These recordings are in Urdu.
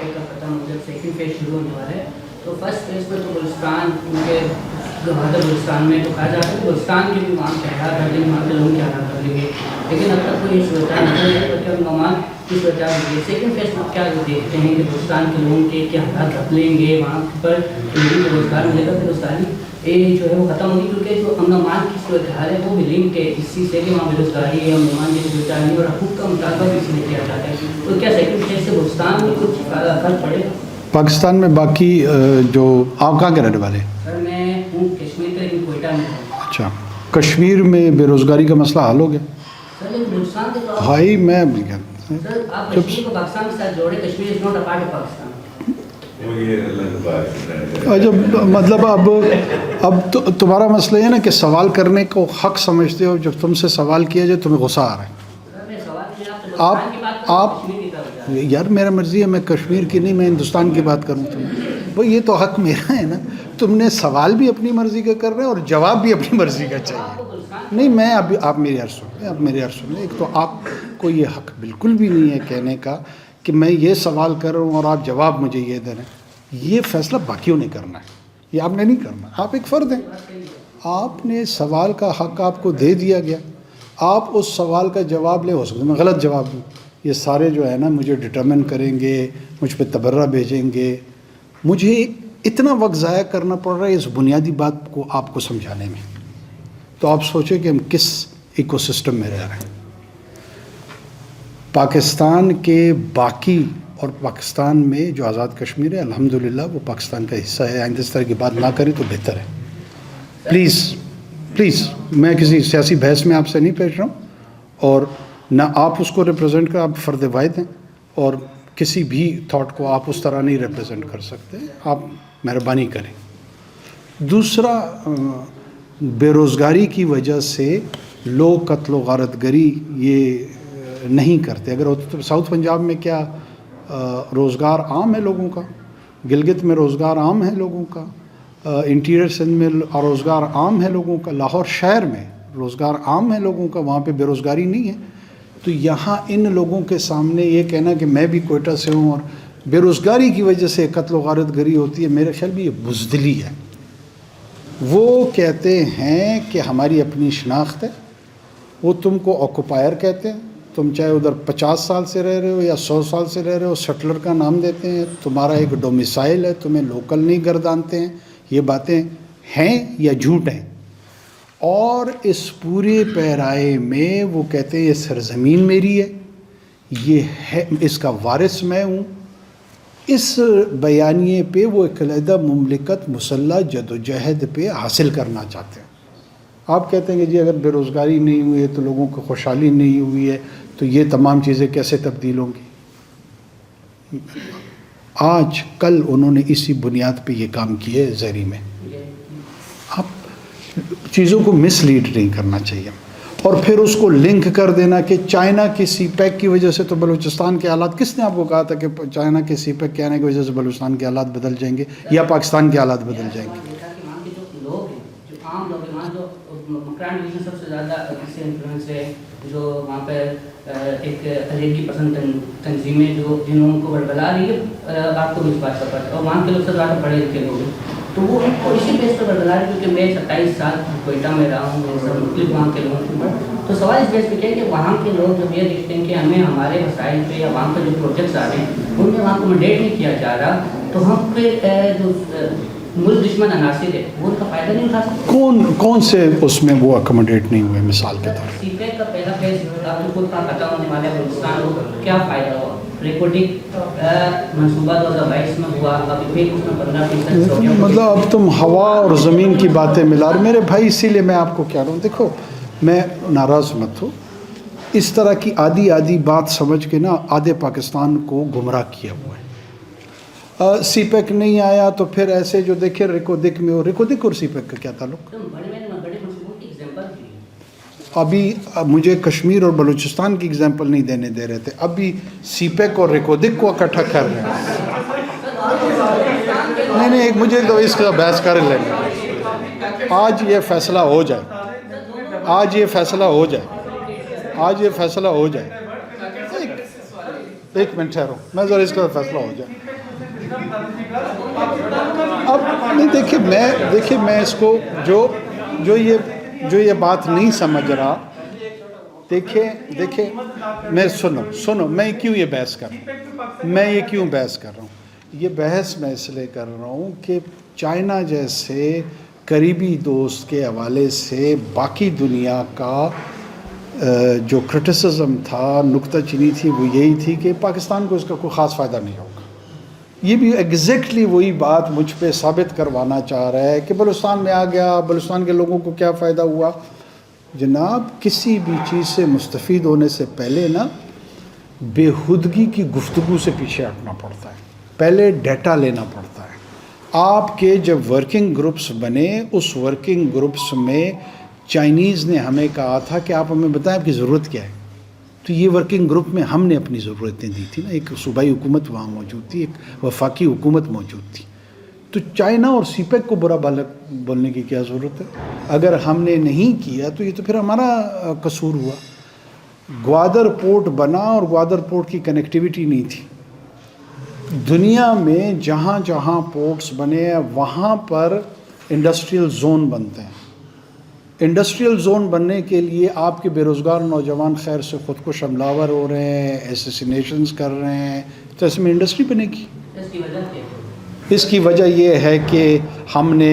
پہ کا ختم ہو جب سیکنڈ فیز شروع ہونے والا ہے تو فرسٹ فیز میں تو بلوچستان ان کے گوادر بلوچستان میں تو کہا جاتا ہے کہ بلوچستان کے بھی وہاں کے حالات کر لیں گے، وہاں کے لوگ کے حالات کر لیں گے، لیکن اب تک کوئی صورتحال نہیں ہے بلکہ ہم کی صورتحال ہوئی ہے۔ سیکنڈ فیز میں کیا دیکھتے ہیں کہ بلوچستان کے لوگوں کے کیا حالات بدلیں گے، وہاں پر لوگوں کو روزگار ملے گا، بلوچستانی جو ہے وہ ختم ہوگی، کیونکہ جو امن و امان کی صورتحال ہے وہ بھی لنک ہے اس چیز سے کہ وہاں بےروزگاری ہے، امن و امان کی صورتحال ہے اور حقوق کا مطالبہ بھی اس میں کیا جاتا ہے۔ تو کیا سیکنڈ فیز سے بلوچستان میں کچھ فرق پڑے گا؟ پاکستان میں باقی جو آپ کہاں کے رہنے والے ہیں؟ سر میں ہوں کشمیر کا، لیکن کوئٹہ میں ہوں۔ اچھا، کشمیر میں بے روزگاری کا مسئلہ حل ہو گیا؟ سر لیکن بلوچستان کے تو بھائی میں سر آپ کشمیر کو پاکستان کے ساتھ جوڑے، Kashmir is not a part of Pakistan. جب مطلب اب تمہارا مسئلہ یہ ہے نا کہ سوال کرنے کو حق سمجھتے ہو، جب تم سے سوال کیا جائے تمہیں غصہ آ رہا ہے۔ آپ یار میرا مرضی ہے، میں کشمیر کی نہیں، میں ہندوستان کی بات کروں بھائی، یہ تو حق میرا ہے نا۔ تم نے سوال بھی اپنی مرضی کا کر رہے ہیں اور جواب بھی اپنی مرضی کا چاہیے۔ نہیں میں ابھی آپ میری عرض سنیں، آپ میری عرض سنیں۔ ایک تو آپ کو یہ حق بالکل بھی نہیں ہے کہنے کا کہ میں یہ سوال کر رہا ہوں اور آپ جواب مجھے یہ دے رہے ہیں۔ یہ فیصلہ باقیوں نے کرنا ہے، یہ آپ نے نہیں کرنا۔ آپ ایک فرد ہیں، آپ نے سوال کا حق آپ کو دے دیا گیا، آپ اس سوال کا جواب لے، ہو سکتا ہے میں غلط جواب دوں، یہ سارے جو ہے نا مجھے ڈٹرمن کریں گے، مجھ پہ تبرہ بھیجیں گے، مجھے اتنا وقت ضائع کرنا پڑ رہا ہے اس بنیادی بات کو آپ کو سمجھانے میں۔ تو آپ سوچیں کہ ہم کس ایکو سسٹم میں رہ رہے ہیں۔ پاکستان کے باقی اور پاکستان میں جو آزاد کشمیر ہے الحمدللہ وہ پاکستان کا حصہ ہے۔ آئندہ اس طرح کی بات نہ کریں تو بہتر ہے۔ پلیز میں کسی سیاسی بحث میں آپ سے نہیں پیش رہا ہوں، اور نہ آپ اس کو ریپرزینٹ کر، آپ فرد واحد ہیں اور کسی بھی تھاٹ کو آپ اس طرح نہیں ریپرزینٹ کر سکتے، آپ مہربانی کریں۔ دوسرا، بے روزگاری کی وجہ سے لوگ قتل و غارت گری یہ نہیں کرتے۔ اگر ساؤتھ پنجاب میں کیا روزگار عام ہے لوگوں کا، گلگت میں روزگار عام ہے لوگوں کا، انٹیریئر سندھ میں روزگار عام ہے لوگوں کا، لاہور شہر میں روزگار عام ہے لوگوں کا، وہاں پہ بے روزگاری نہیں ہے۔ تو یہاں ان لوگوں کے سامنے یہ کہنا کہ میں بھی کوئٹہ سے ہوں اور بے روزگاری کی وجہ سے قتل و غارت گری ہوتی ہے، میرے خیال میں یہ بزدلی ہے۔ وہ کہتے ہیں کہ ہماری اپنی شناخت ہے، وہ تم کو آکوپائر کہتے ہیں، تم چاہے ادھر 50 سال سے رہ رہے ہو یا 100 سال سے رہ رہے ہو، سیٹلر کا نام دیتے ہیں، تمہارا ایک ڈومیسائل ہے، تمہیں لوکل نہیں گردانتے ہیں۔ یہ باتیں ہیں یا جھوٹ ہیں؟ اور اس پورے پیرائے میں وہ کہتے ہیں یہ سرزمین میری ہے، یہ ہے، اس کا وارث میں ہوں۔ اس بیانیے پہ وہ ایک علیحدہ مملکت مسلح جدوجہد پہ حاصل کرنا چاہتے ہیں۔ آپ کہتے ہیں کہ جی اگر بے روزگاری نہیں ہوئی ہے تو لوگوں کو خوشحالی نہیں ہوئی ہے تو یہ تمام چیزیں کیسے تبدیل ہوں گی؟ آج کل انہوں نے اسی بنیاد پہ یہ کام کیے زہری میں۔ آپ چیزوں کو مس لیڈ نہیں کرنا چاہیے، اور پھر اس کو لنک کر دینا کہ چائنا کی سی پیک کی وجہ سے تو بلوچستان کے حالات، کس نے آپ کو کہا تھا کہ چائنا کے سی پیک کے آنے کی وجہ سے بلوچستان کے حالات بدل جائیں گے یا پاکستان کے حالات بدل جائیں گے؟ مکران ڈویژن سب سے زیادہ اس سے انفلوئنس ہے، جو وہاں پر ایک علیحدگی پسند تنظیمیں جو جنہوں کو بلبلا رہی ہے، آپ کو بھی اس بات کا پتہ، اور وہاں کے لوگ سب زیادہ پڑھے لکھے لوگ ہیں، تو وہ ان کو اسی بیس پر بلبلا رہی ہے، کیونکہ میں 27 سال کوئٹہ میں رہا ہوں، سب مختلف وہاں کے لوگوں کے اوپر، تو سوال اس بیس پہ کیا ہے کہ وہاں کے لوگ جب یہ دیکھتے ہیں کہ ہمیں ہمارے مسائل پہ یا وہاں پہ جو پروجیکٹس آ رہے ہیں ان میں وہاں کو اکوموڈیٹ نہیں کیا جا رہا، تو ہم پھر جو ملک دشمن عناصر ہے وہ ان کا فائدہ نہیں اٹھا سکتے۔ کون سے اس میں وہ اکوموڈیٹ نہیں ہوئے؟ مثال کے طور سی پیک کا پہلا فیز آپ کو خود کا ختم ہونے والا ہے، بلوچستان کو کیا فائدہ ہوا؟ ریکارڈنگ منصوبہ 2022 میں ہوا، ابھی پھر اس میں 15% مطلب اب تم ہوا اور زمین کی باتیں ملا رہے میرے بھائی، اسی لیے میں آپ کو کہہ رہا ہوں، دیکھو میں ناراض مت ہو، اس طرح کی آدھی بات سمجھ کے نا آدھے پاکستان کو گمراہ کیا ہوا ہے۔ سی پیک نہیں آیا تو پھر ایسے جو دیکھے ریکودک میں ہو، ریکودک اور سی پیک کا کیا تعلق؟ ابھی مجھے کشمیر اور بلوچستان کی اگزامپل نہیں دینے دے رہے تھے، ابھی سی پیک اور ریکودک کو اکٹھا کر رہے ہیں۔ نہیں ایک مجھے تو اس کا بحث کر لیں گے، آج یہ فیصلہ ہو جائے، آج یہ فیصلہ ہو جائے، آج یہ فیصلہ ہو جائے۔ ایک منٹ ٹھہرو, میں ذرا اس کا فیصلہ ہو جائے. اب نہیں دیکھیے میں اس کو جو یہ بات نہیں سمجھ رہا, دیکھیے میں سنو میں کیوں یہ بحث کر رہا ہوں. یہ بحث میں اس لیے کر رہا ہوں کہ چائنا جیسے قریبی دوست کے حوالے سے باقی دنیا کا جو کرٹیسزم تھا, نکتہ چینی تھی, وہ یہی تھی کہ پاکستان کو اس کا کوئی خاص فائدہ نہیں ہوگا. یہ بھی ایگزیکٹلی وہی بات مجھ پہ ثابت کروانا چاہ رہا ہے کہ بلوچستان میں آ گیا, بلوچستان کے لوگوں کو کیا فائدہ ہوا. جناب کسی بھی چیز سے مستفید ہونے سے پہلے نا بےہودگی کی گفتگو سے پیچھے ہٹنا پڑتا ہے, پہلے ڈیٹا لینا پڑتا ہے. آپ کے جب ورکنگ گروپس بنے, اس ورکنگ گروپس میں چائنیز نے ہمیں کہا تھا کہ آپ ہمیں بتائیں آپ کی ضرورت کیا ہے. تو یہ ورکنگ گروپ میں ہم نے اپنی ضرورتیں دی تھی نا. ایک صوبائی حکومت وہاں موجود تھی, ایک وفاقی حکومت موجود تھی. تو چائنا اور سی پیک کو برا بولنے کی کیا ضرورت ہے؟ اگر ہم نے نہیں کیا تو یہ تو پھر ہمارا قصور ہوا. گوادر پورٹ بنا اور گوادر پورٹ کی کنیکٹیویٹی نہیں تھی. دنیا میں جہاں جہاں پورٹس بنے ہیں وہاں پر انڈسٹریل زون بنتے ہیں. انڈسٹریل زون بننے کے لیے آپ کے بے روزگار نوجوان خیر سے خود کو حملہ ہو رہے ہیں, ایسیسینیشنز کر رہے ہیں, تو اس میں انڈسٹری بنے گی. اس کی وجہ یہ ہے کہ ہم نے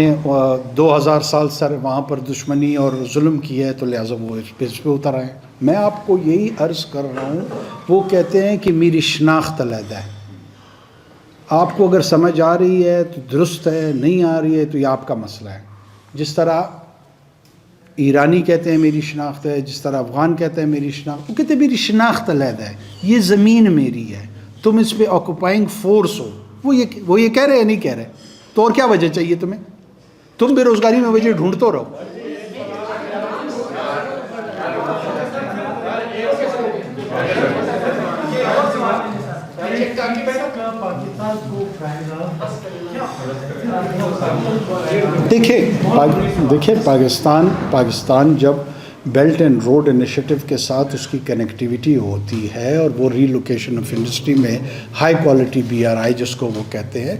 2000 سال سے وہاں پر دشمنی اور ظلم کیا ہے, تو لہٰذا وہ اس پہ اتر آئے. میں آپ کو یہی عرض کر رہا ہوں, وہ کہتے ہیں کہ میری شناخت علیحدہ ہے. آپ کو اگر سمجھ آ رہی ہے تو درست ہے, نہیں آ رہی ہے تو یہ آپ کا مسئلہ ہے. جس طرح ایرانی کہتے ہیں میری شناخت ہے, جس طرح افغان کہتے ہیں میری شناخت, وہ کہتے ہیں میری شناخت علیحدہ ہے, یہ زمین میری ہے, تم اس پہ آکوپائنگ فورس ہو. وہ یہ کہہ رہے ہیں نہیں کہہ رہے, تو اور کیا وجہ چاہیے تمہیں؟ تم بے روزگاری میں وجہ ڈھونڈتے رہو. دیکھیں پاکستان جب بیلٹ اینڈ روڈ انیشیٹو کے ساتھ اس کی کنیکٹیویٹی ہوتی ہے اور وہ ری لوکیشن آف انڈسٹری میں ہائی کوالٹی BRI جس کو وہ کہتے ہیں,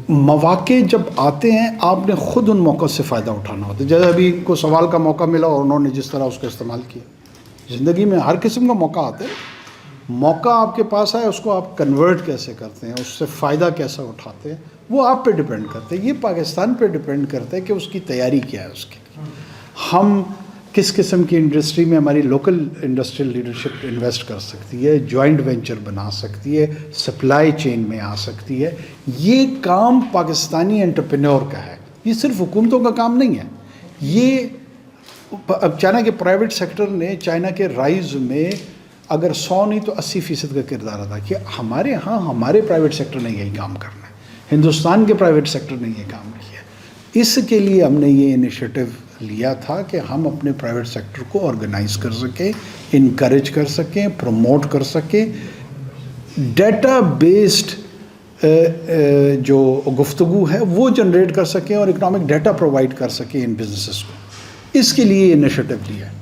مواقع جب آتے ہیں آپ نے خود ان موقع سے فائدہ اٹھانا ہوتا ہے. جیسے ابھی ان کو سوال کا موقع ملا اور انہوں نے جس طرح اس کا استعمال کیا. زندگی میں ہر قسم کا موقع آتا ہے, موقع آپ کے پاس آئے اس کو آپ کنورٹ کیسے کرتے ہیں, اس سے فائدہ کیسے اٹھاتے ہیں, وہ آپ پہ ڈپینڈ کرتے ہیں. یہ پاکستان پہ ڈپینڈ کرتا ہے کہ اس کی تیاری کیا ہے, اس کے لیے ہم کس قسم کی انڈسٹری میں ہماری لوکل انڈسٹریل لیڈرشپ انویسٹ کر سکتی ہے, جوائنٹ وینچر بنا سکتی ہے, سپلائی چین میں آ سکتی ہے. یہ کام پاکستانی انٹرپرینور کا ہے, یہ صرف حکومتوں کا کام نہیں ہے. یہ اب چائنا کے پرائیویٹ سیکٹر نے چائنا کے رائز میں اگر 100 نہیں تو 80% کا کردار ادا کیا. ہمارے ہاں ہمارے پرائیویٹ سیکٹر نے یہی کام کرنا ہے, ہندوستان کے پرائیویٹ سیکٹر نے یہ کام کیا. اس کے لیے ہم نے یہ انیشیٹو لیا تھا کہ ہم اپنے پرائیویٹ سیکٹر کو آرگنائز کر سکیں, انکریج کر سکیں, پروموٹ کر سکیں. ڈیٹا بیسڈ جو گفتگو ہے وہ جنریٹ کر سکیں اور اکنامک ڈیٹا پرووائڈ کر سکیں ان بزنسز کو. اس کے لیے یہ انیشیٹو لیا ہے.